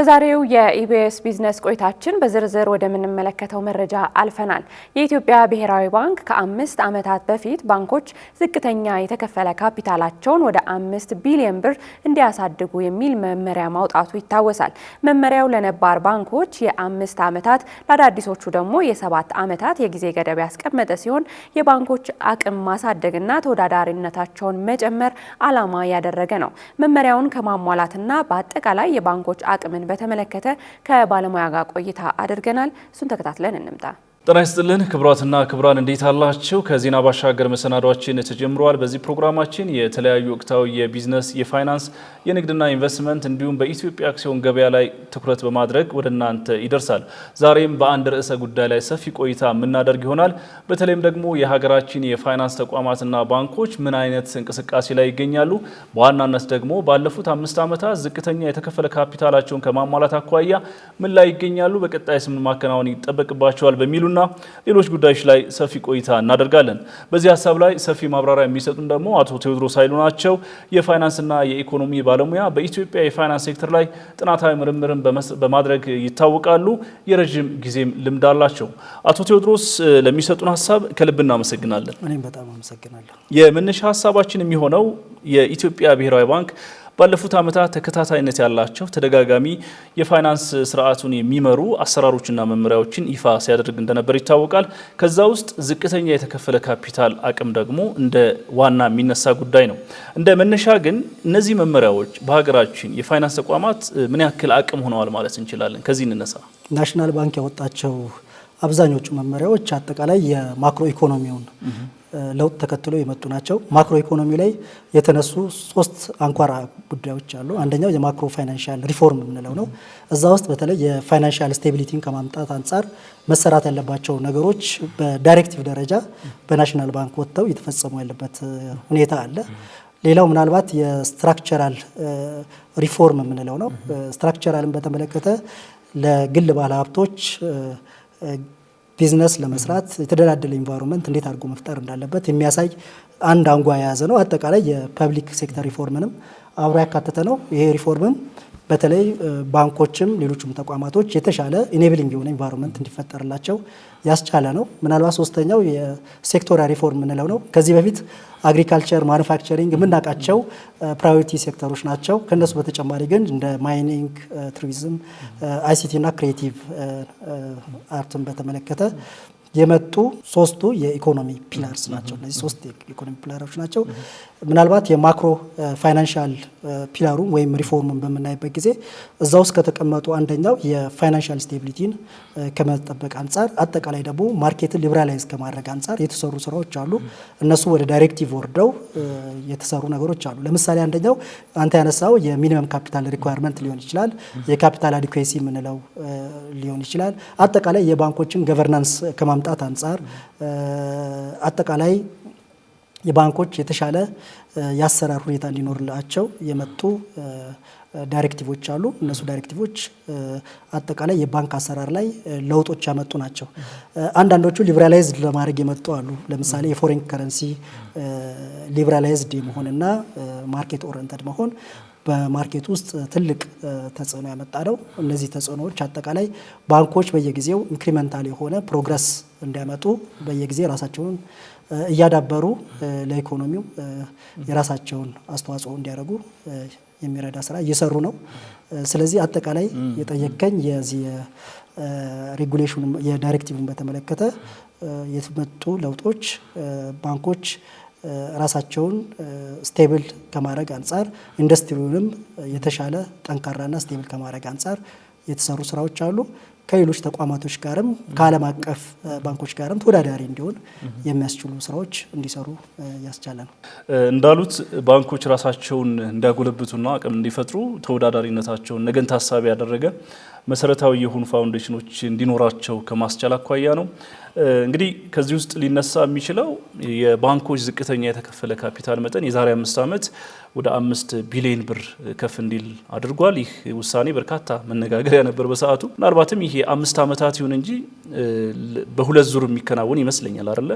በዛሬው የኢቢኤስ ቢዝነስ ቆይታችን በዝርዝር ወደምንመለከተው መረጃ አልፈናል። የኢትዮጵያ ብሔራዊ ባንክ ከ5 ዓመታት በፊት ባንኮች ዝቅተኛ የተከፈለ ካፒታላቸውን ወደ 5 ቢሊዮን ብር እንዲያሳድጉ የሚል መመሪያ ማውጣቱ ይታወሳል። መመሪያው ለነባር ባንኮች የ5 ዓመታት ለአዳዲሶቹ ደግሞ የ7 ዓመታት የጊዜ ገደብ ያስቀመጠ ሲሆን የባንኮች አቅም ማሳደግና ተወዳዳሪነታቸውን መጨመር ዓላማ ያደረገ ነው። መመሪያውን ከማሟላትና በአጠቃላይ የባንኮች አቅምን በተመለከተ ከባለሙያ ጋር ቆይታ አድርገናል። እሱን ተከታትለን እንምጣ። ጤና ይስጥልን ክቡራትና ክቡራን፣ እንዴት አላችሁ? ከዜና ባሻገር መሰናዷችን ተጀምሯል። በዚህ ፕሮግራማችን የተለያዩ ወቅታዊ የቢዝነስ፣ የፋይናንስ፣ የንግድና ኢንቨስትመንት እንዲሁም በኢትዮጵያ አክሲዮን ገበያ ላይ ትኩረት በማድረግ ወደ እናንተ ይደርሳል። ዛሬም በአንድ ርዕሰ ጉዳይ ላይ ሰፊ ቆይታ የምናደርግ ይሆናል። በተለይም ደግሞ የሀገራችን የፋይናንስ ተቋማትና ባንኮች ምን አይነት እንቅስቃሴ ላይ ይገኛሉ፣ በዋናነት ደግሞ ባለፉት 5 ዓመታት ዝቅተኛ የተከፈለ ካፒታላቸውን ከማሟላት አኳያ ምን ላይ ይገኛሉ፣ በቀጣይ ምን ማከናወን ይጠበቅባቸዋል በሚሉ ሌሎች ጉዳዮች ላይ ሰፊ ቆይታ እናደርጋለን። በዚህ ሀሳብ ላይ ሰፊ ማብራሪያ የሚሰጡን ደግሞ አቶ ቴዎድሮስ ኃይሉ ናቸው። የፋይናንስና የኢኮኖሚ ባለሙያ፣ በኢትዮጵያ የፋይናንስ ሴክተር ላይ ጥናታዊ ምርምርን በማድረግ ይታወቃሉ። የረጅም ጊዜም ልምድ አላቸው። አቶ ቴዎድሮስ ለሚሰጡን ሀሳብ ከልብ እናመሰግናለን። እኔም በጣም አመሰግናለሁ። የመነሻ ሀሳባችን የሚሆነው የኢትዮጵያ ብሔራዊ ባንክ ባለፉት ዓመታት ተከታታይነት ያላቸው ተደጋጋሚ የፋይናንስ ስርዓቱን የሚመሩ አሰራሮችና መመሪያዎችን ይፋ ሲያደርግ እንደነበር ይታወቃል። ከዛ ውስጥ ዝቅተኛ የተከፈለ ካፒታል አቅም ደግሞ እንደ ዋና የሚነሳ ጉዳይ ነው። እንደ መነሻ ግን እነዚህ መመሪያዎች በሀገራችን የፋይናንስ ተቋማት ምን ያክል አቅም ሆነዋል ማለት እንችላለን? ከዚህ እንነሳ። ናሽናል ባንክ ያወጣቸው አብዛኞቹ መመሪያዎች አጠቃላይ የማክሮ ኢኮኖሚውን ለውጥ ተከትሎ የመጡ ናቸው። ማክሮ ኢኮኖሚ ላይ የተነሱ 3 አንኳር ጉዳዮች አሉ። አንደኛው የማክሮ ፋይናንሻል ሪፎርም የምንለው ነው። እዛ ውስጥ በተለይ የፋይናንሻል ስቴቢሊቲን ከማምጣት አንጻር መሰራት ያለባቸው ነገሮች በዳይሬክቲቭ ደረጃ በናሽናል ባንክ ወጥተው እየተፈጸሙ ያለበት ሁኔታ አለ። ሌላው ምናልባት የስትራክቸራል ሪፎርም የምንለው ነው። ስትራክቸራልን በተመለከተ ለግል ባለሀብቶች ቢዝነስ ለመስራት የተደላደለ ኢንቫይሮንመንት እንዴት አድርጎ መፍጠር እንዳለበት የሚያሳይ አንድ አንጓ የያዘ ነው። አጠቃላይ የፐብሊክ ሴክተር ሪፎርምንም አብሮ ያካተተ ነው። ይሄ ሪፎርምም በተለይ ባንኮችም ሌሎችም ተቋማቶች የተሻለ ኢኔብሊንግ የሆነ ኢንቫይሮንመንት እንዲፈጠርላቸው ያስቻለ ነው። ምናልባት ሶስተኛው የሴክቶራል ሪፎርም የምንለው ነው። ከዚህ በፊት አግሪካልቸር፣ ማኑፋክቸሪንግ የምናውቃቸው ፕራዮሪቲ ሴክተሮች ናቸው። ከነሱ በተጨማሪ ግን እንደ ማይኒንግ፣ ቱሪዝም፣ አይሲቲ እና ክሬቲቭ አርትን በተመለከተ የመጡ 3ቱ የኢኮኖሚ ፒላርስ ናቸው። እነዚህ 3 የኢኮኖሚ ፒላሮች ናቸው። ምናልባት የማክሮ ፋይናንሻል ፒላሩን ወይም ሪፎርሙን በምናይበት ጊዜ እዛ ውስጥ ከተቀመጡ አንደኛው የፋይናንሻል ስቴቢሊቲን ከመጠበቅ አንጻር፣ አጠቃላይ ደግሞ ማርኬትን ሊበራላይዝ ከማድረግ አንጻር የተሰሩ ስራዎች አሉ። እነሱ ወደ ዳይሬክቲቭ ወርደው የተሰሩ ነገሮች አሉ። ለምሳሌ አንደኛው አንተ ያነሳው የሚኒመም ካፒታል ሪኳየርመንት ሊሆን ይችላል። የካፒታል አዲኩዌሲ የምንለው ሊሆን ይችላል። አጠቃላይ የባንኮችን ገቨርናንስ ከማምጣት አንጻር አጠቃላይ የባንኮች የተሻለ የአሰራር ሁኔታ እንዲኖርላቸው የመጡ ዳይሬክቲቮች አሉ። እነሱ ዳይሬክቲቮች አጠቃላይ የባንክ አሰራር ላይ ለውጦች ያመጡ ናቸው። አንዳንዶቹ ሊበራላይዝድ ለማድረግ የመጡ አሉ። ለምሳሌ የፎሬን ከረንሲ ሊበራላይዝድ መሆንና ማርኬት ኦሪየንተድ መሆን በማርኬት ውስጥ ትልቅ ተጽዕኖ ያመጣ ነው። እነዚህ ተጽዕኖዎች አጠቃላይ ባንኮች በየጊዜው ኢንክሪመንታል የሆነ ፕሮግረስ እንዲያመጡ በየጊዜው ራሳቸውን እያዳበሩ ለኢኮኖሚው የራሳቸውን አስተዋጽኦ እንዲያደርጉ የሚረዳ ስራ እየሰሩ ነው። ስለዚህ አጠቃላይ የጠየቀኝ የዚህ ሬጉሌሽን የዳይሬክቲቭን በተመለከተ የተመጡ ለውጦች ባንኮች ራሳቸውን ስቴብል ከማድረግ አንጻር ኢንዱስትሪውንም የተሻለ ጠንካራና ስቴብል ከማድረግ አንጻር የተሰሩ ስራዎች አሉ። ከሌሎች ተቋማቶች ጋርም ከዓለም አቀፍ ባንኮች ጋርም ተወዳዳሪ እንዲሆን የሚያስችሉ ስራዎች እንዲሰሩ ያስቻለ ነው። እንዳሉት ባንኮች ራሳቸውን እንዲያጎለብቱና አቅም እንዲፈጥሩ ተወዳዳሪነታቸውን ነገን ታሳቢ ያደረገ መሰረታዊ የሆኑ ፋውንዴሽኖች እንዲኖራቸው ከማስቻል አኳያ ነው። እንግዲህ ከዚህ ውስጥ ሊነሳ የሚችለው የባንኮች ዝቅተኛ የተከፈለ ካፒታል መጠን የዛሬ 5 ዓመት ወደ 5 ቢሊዮን ብር ከፍ እንዲል አድርጓል። ይህ ውሳኔ በርካታ መነጋገሪያ ነበር በሰዓቱ። ምናልባትም ይሄ 5 ዓመታት ይሁን እንጂ በሁለት ዙር የሚከናወን ይመስለኛል አይደለ?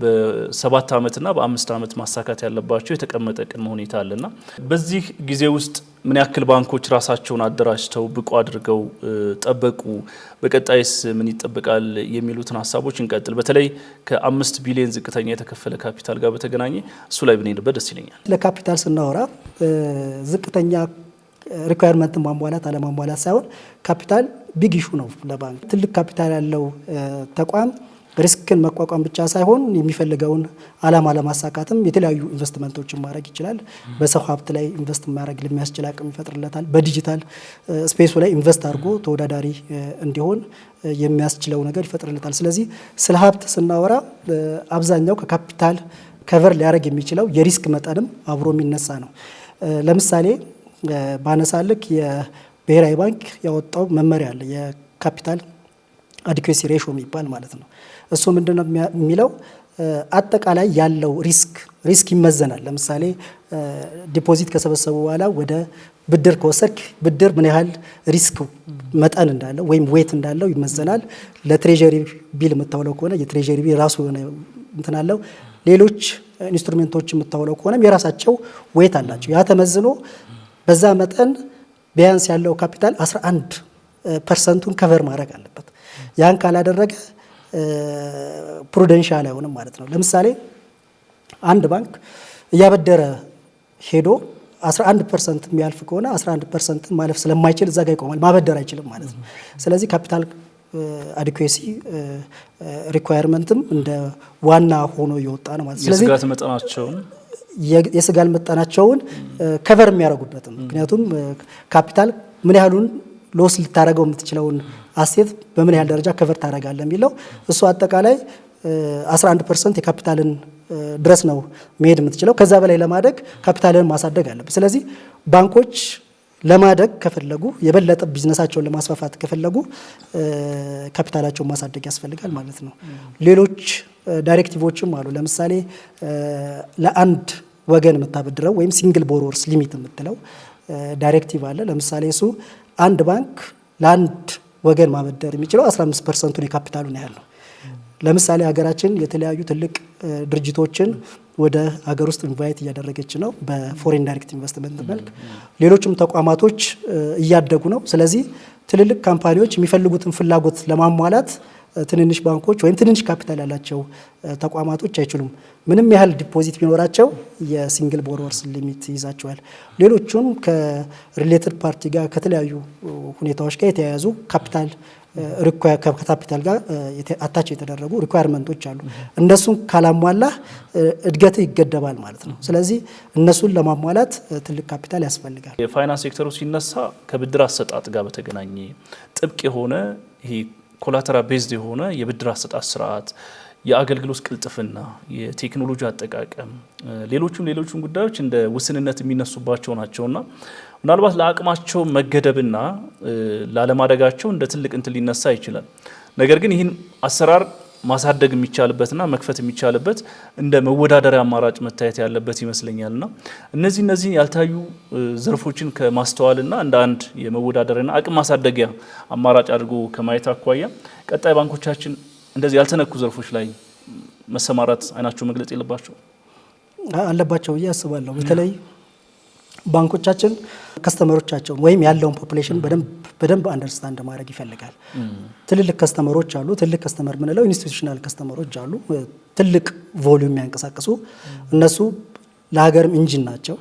በ7 ዓመትና በ5 ዓመት ማሳካት ያለባቸው የተቀመጠ ቅድመ ሁኔታ አለና በዚህ ጊዜ ውስጥ ምን ያክል ባንኮች ራሳቸውን አደራጅተው ብቁ አድርገው ጠበቁ፣ በቀጣይስ ምን ይጠበቃል የሚሉትን ሀሳቦች እንቀጥል። በተለይ ከ5 ቢሊዮን ዝቅተኛ የተከፈለ ካፒታል ጋር በተገናኘ እሱ ላይ ብንሄድበት ደስ ይለኛል። ለካፒታል ስናወራ ዝቅተኛ ሪኳየርመንትን ማሟላት አለማሟላት ሳይሆን ካፒታል ቢግ ኢሹ ነው ለባንክ። ትልቅ ካፒታል ያለው ተቋም ሪስክን መቋቋም ብቻ ሳይሆን የሚፈልገውን አላማ ለማሳካትም የተለያዩ ኢንቨስትመንቶችን ማድረግ ይችላል። በሰው ሀብት ላይ ኢንቨስት ማድረግ ለሚያስችል አቅም ይፈጥርለታል። በዲጂታል ስፔሱ ላይ ኢንቨስት አድርጎ ተወዳዳሪ እንዲሆን የሚያስችለው ነገር ይፈጥርለታል። ስለዚህ ስለ ሀብት ስናወራ አብዛኛው ከካፒታል ከቨር ሊያደርግ የሚችለው የሪስክ መጠንም አብሮ የሚነሳ ነው። ለምሳሌ ባነሳልክ የብሔራዊ ባንክ ያወጣው መመሪያ አለ፣ የካፒታል አዲኩዌሲ ሬሾ የሚባል ማለት ነው። እሱ ምንድነው የሚለው? አጠቃላይ ያለው ሪስክ ይመዘናል። ለምሳሌ ዲፖዚት ከሰበሰቡ በኋላ ወደ ብድር ከወሰድክ ብድር ምን ያህል ሪስክ መጠን እንዳለው ወይም ዌት እንዳለው ይመዘናል። ለትሬጀሪ ቢል የምታውለው ከሆነ የትሬጀሪ ቢል ራሱ የሆነ እንትን አለው። ሌሎች ኢንስትሩሜንቶች የምታውለው ከሆነም የራሳቸው ዌት አላቸው። ያ ተመዝኖ በዛ መጠን ቢያንስ ያለው ካፒታል 11% ከቨር ማድረግ አለበት። ያን ካላደረገ ፕሩደንሻል አይሆንም ማለት ነው። ለምሳሌ አንድ ባንክ እያበደረ ሄዶ 11% የሚያልፍ ከሆነ 11% ማለፍ ስለማይችል እዛ ጋር ይቆማል፣ ማበደር አይችልም ማለት ነው። ስለዚህ ካፒታል አዲኩዌሲ ሪኳየርመንትም እንደ ዋና ሆኖ እየወጣ ነው ማለት ነው። ስለዚህ የስጋት መጠናቸውን ከቨር የሚያደርጉበትም ምክንያቱም ካፒታል ምን ያህሉን ሎስ ልታደርገው የምትችለውን አሴት በምን ያህል ደረጃ ከቨር ታደርጋለህ የሚለው እሱ አጠቃላይ 11% የካፒታልን ድረስ ነው መሄድ የምትችለው። ከዛ በላይ ለማደግ ካፒታልን ማሳደግ አለበት። ስለዚህ ባንኮች ለማደግ ከፈለጉ የበለጠ ቢዝነሳቸውን ለማስፋፋት ከፈለጉ ካፒታላቸውን ማሳደግ ያስፈልጋል ማለት ነው። ሌሎች ዳይሬክቲቮችም አሉ። ለምሳሌ ለአንድ ወገን የምታበድረው ወይም ሲንግል ቦሮወርስ ሊሚት የምትለው ዳይሬክቲቭ አለ። ለምሳሌ እሱ አንድ ባንክ ለአንድ ወገን ማበደር የሚችለው 15%ን የካፒታሉን ያህል ነው። ለምሳሌ ሀገራችን የተለያዩ ትልቅ ድርጅቶችን ወደ ሀገር ውስጥ ኢንቫይት እያደረገች ነው በፎሬን ዳይሬክት ኢንቨስትመንት መልክ። ሌሎችም ተቋማቶች እያደጉ ነው። ስለዚህ ትልልቅ ካምፓኒዎች የሚፈልጉትን ፍላጎት ለማሟላት ትንንሽ ባንኮች ወይም ትንንሽ ካፒታል ያላቸው ተቋማቶች አይችሉም። ምንም ያህል ዲፖዚት ቢኖራቸው የሲንግል ቦሮወርስ ሊሚት ይዛቸዋል። ሌሎቹም ከሪሌትድ ፓርቲ ጋር ከተለያዩ ሁኔታዎች ጋር የተያያዙ ካፒታል ከካፒታል ጋር አታች የተደረጉ ሪኳየርመንቶች አሉ። እነሱን ካላሟላ እድገት ይገደባል ማለት ነው። ስለዚህ እነሱን ለማሟላት ትልቅ ካፒታል ያስፈልጋል። የፋይናንስ ሴክተሩ ሲነሳ ከብድር አሰጣጥ ጋር በተገናኘ ጥብቅ የሆነ ይሄ ኮላተራ ቤዝድ የሆነ የብድር አሰጣጥ ስርዓት፣ የአገልግሎት ቅልጥፍና፣ የቴክኖሎጂ አጠቃቀም፣ ሌሎቹም ጉዳዮች እንደ ውስንነት የሚነሱባቸው ናቸውና ምናልባት ለአቅማቸው መገደብና ላለማደጋቸው እንደ ትልቅ እንትን ሊነሳ ይችላል። ነገር ግን ይህን አሰራር ማሳደግ የሚቻልበትና መክፈት የሚቻልበት እንደ መወዳደሪያ አማራጭ መታየት ያለበት ይመስለኛልና እነዚህ ያልታዩ ዘርፎችን ከማስተዋልና እንደ አንድ የመወዳደሪያና አቅም ማሳደጊያ አማራጭ አድርጎ ከማየት አኳያ ቀጣይ ባንኮቻችን እንደዚህ ያልተነኩ ዘርፎች ላይ መሰማራት አይናቸው መግለጽ አለባቸው ብዬ አስባለሁ። በተለይ ባንኮቻችን ከስተመሮቻቸውን ወይም ያለውን ፖፑሌሽን በደንብ አንደርስታንድ ማድረግ ይፈልጋል። ትልልቅ ከስተመሮች አሉ። ትልቅ ከስተመር ምንለው ኢንስቲትዩሽናል ከስተመሮች አሉ፣ ትልቅ ቮሊዩም የሚያንቀሳቅሱ እነሱ ለሀገርም ኢንጂን ናቸው።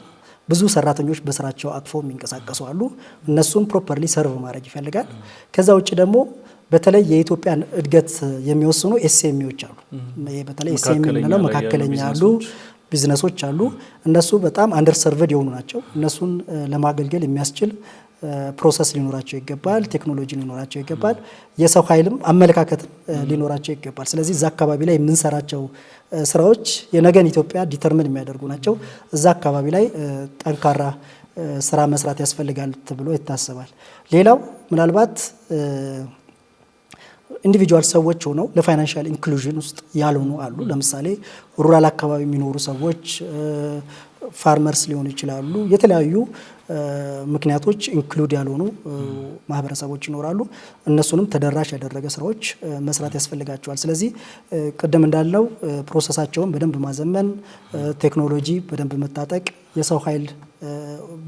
ብዙ ሰራተኞች በስራቸው አቅፈው የሚንቀሳቀሱ አሉ። እነሱን ፕሮፐርሊ ሰርቭ ማድረግ ይፈልጋል። ከዛ ውጭ ደግሞ በተለይ የኢትዮጵያን እድገት የሚወስኑ ኤስኤምኢዎች አሉ። በተለይ ኤስኤምኢ ምንለው መካከለኛ ያሉ ቢዝነሶች አሉ። እነሱ በጣም አንደር ሰርቭድ የሆኑ ናቸው። እነሱን ለማገልገል የሚያስችል ፕሮሰስ ሊኖራቸው ይገባል። ቴክኖሎጂ ሊኖራቸው ይገባል። የሰው ኃይልም አመለካከትም ሊኖራቸው ይገባል። ስለዚህ እዛ አካባቢ ላይ የምንሰራቸው ስራዎች የነገን ኢትዮጵያ ዲተርሚን የሚያደርጉ ናቸው። እዛ አካባቢ ላይ ጠንካራ ስራ መስራት ያስፈልጋል ተብሎ ይታሰባል። ሌላው ምናልባት ኢንዲቪጁዋል ሰዎች ሆነው ለፋይናንሻል ኢንክሉዥን ውስጥ ያልሆኑ አሉ። ለምሳሌ ሩራል አካባቢ የሚኖሩ ሰዎች፣ ፋርመርስ ሊሆኑ ይችላሉ። የተለያዩ ምክንያቶች ኢንክሉድ ያልሆኑ ማህበረሰቦች ይኖራሉ። እነሱንም ተደራሽ ያደረገ ስራዎች መስራት ያስፈልጋቸዋል። ስለዚህ ቅድም እንዳለው ፕሮሰሳቸውን በደንብ ማዘመን፣ ቴክኖሎጂ በደንብ መታጠቅ፣ የሰው ኃይል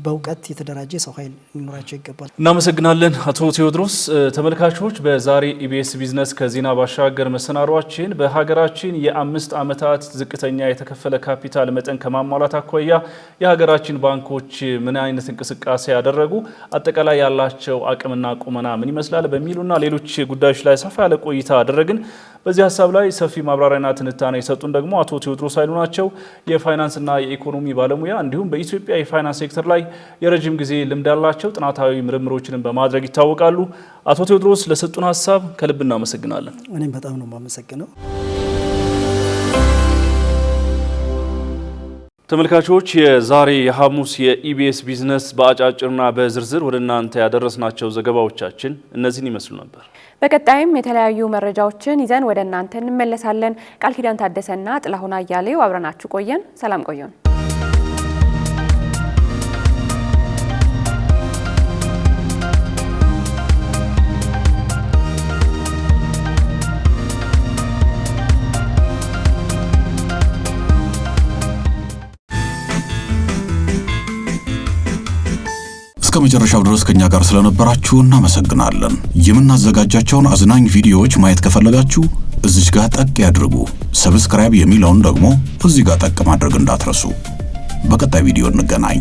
በእውቀት የተደራጀ ሰው ኃይል ሊኖራቸው ይገባል። እናመሰግናለን አቶ ቴዎድሮስ። ተመልካቾች በዛሬ ኢቢኤስ ቢዝነስ ከዜና ባሻገር መሰናዷችን በሀገራችን የ5 ዓመታት ዝቅተኛ የተከፈለ ካፒታል መጠን ከማሟላት አኳያ የሀገራችን ባንኮች ምን አይነት እንቅስቃሴ ያደረጉ፣ አጠቃላይ ያላቸው አቅምና ቁመና ምን ይመስላል በሚሉና ሌሎች ጉዳዮች ላይ ሰፋ ያለ ቆይታ አደረግን። በዚህ ሀሳብ ላይ ሰፊ ማብራሪያና ትንታኔ የሰጡን ደግሞ አቶ ቴዎድሮስ ኃይሉ ናቸው። የፋይናንስና የኢኮኖሚ ባለሙያ እንዲሁም በኢትዮጵያ የፋይናንስ ሴክተር ላይ የረጅም ጊዜ ልምድ ያላቸው ጥናታዊ ምርምሮችንም በማድረግ ይታወቃሉ። አቶ ቴዎድሮስ ለሰጡን ሀሳብ ከልብ እናመሰግናለን። እኔም በጣም ነው የማመሰግነው። ተመልካቾች የዛሬ የሐሙስ የኢቢኤስ ቢዝነስ በአጫጭርና በዝርዝር ወደ እናንተ ያደረስናቸው ዘገባዎቻችን እነዚህን ይመስሉ ነበር። በቀጣይም የተለያዩ መረጃዎችን ይዘን ወደ እናንተ እንመለሳለን። ቃል ኪዳን ታደሰና ጥላሁን አያሌው አብረናችሁ ቆየን። ሰላም ቆዩን። እስከ መጨረሻው ድረስ ከኛ ጋር ስለነበራችሁ እናመሰግናለን። የምናዘጋጃቸውን አዝናኝ ቪዲዮዎች ማየት ከፈለጋችሁ እዚህ ጋር ጠቅ ያድርጉ። ሰብስክራይብ የሚለውን ደግሞ እዚህ ጋር ጠቅ ማድረግ እንዳትረሱ። በቀጣይ ቪዲዮ እንገናኝ።